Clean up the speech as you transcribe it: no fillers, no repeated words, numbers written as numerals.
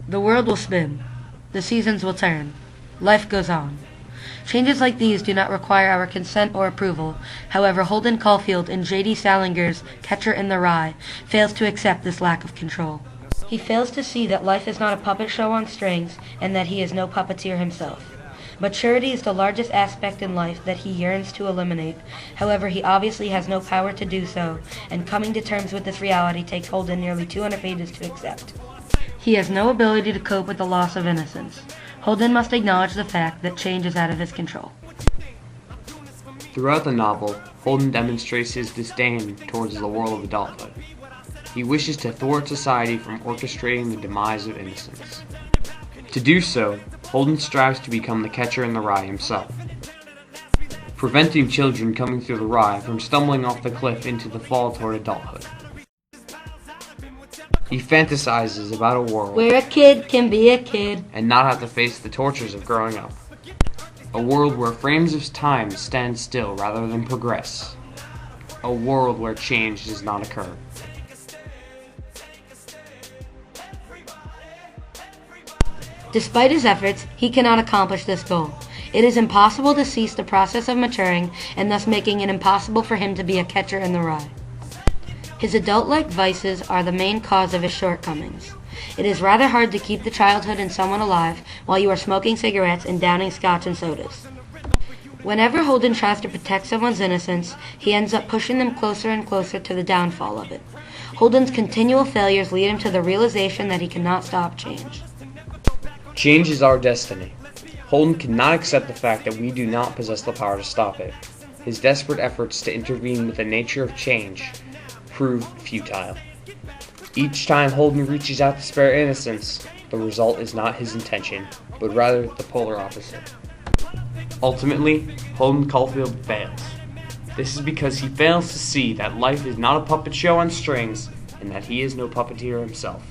The world will spin. The seasons will turn. Life goes on. Changes like these do not require our consent or approval. However, Holden Caulfield in J.D. Salinger's Catcher in the Rye fails to accept this lack of control. He fails to see that life is not a puppet show on strings and that he is no puppeteer himself. Maturity is the largest aspect in life that he yearns to eliminate. However, he obviously has no power to do so, and coming to terms with this reality takes Holden nearly 200 pages to accept. He has no ability to cope with the loss of innocence. Holden must acknowledge the fact that change is out of his control. Throughout the novel, Holden demonstrates his disdain towards the world of adulthood. He wishes to thwart society from orchestrating the demise of innocence. To do so, Holden strives to become the catcher in the rye himself, preventing children coming through the rye from stumbling off the cliff into the fall toward adulthood. He fantasizes about a world where a kid can be a kid and not have to face the tortures of growing up. A world where frames of time stand still rather than progress. A world where change does not occur. Despite his efforts, he cannot accomplish this goal. It is impossible to cease the process of maturing, and thus making it impossible for him to be a catcher in the rye. His adult-like vices are the main cause of his shortcomings. It is rather hard to keep the childhood in someone alive while you are smoking cigarettes and downing scotch and sodas. Whenever Holden tries to protect someone's innocence, he ends up pushing them closer and closer to the downfall of it. Holden's continual failures lead him to the realization that he cannot stop change. Change is our destiny. Holden cannot accept the fact that we do not possess the power to stop it. His desperate efforts to intervene with the nature of change prove futile. Each time Holden reaches out to spare innocence, the result is not his intention, but rather the polar opposite. Ultimately, Holden Caulfield fails. This is because he fails to see that life is not a puppet show on strings and that he is no puppeteer himself.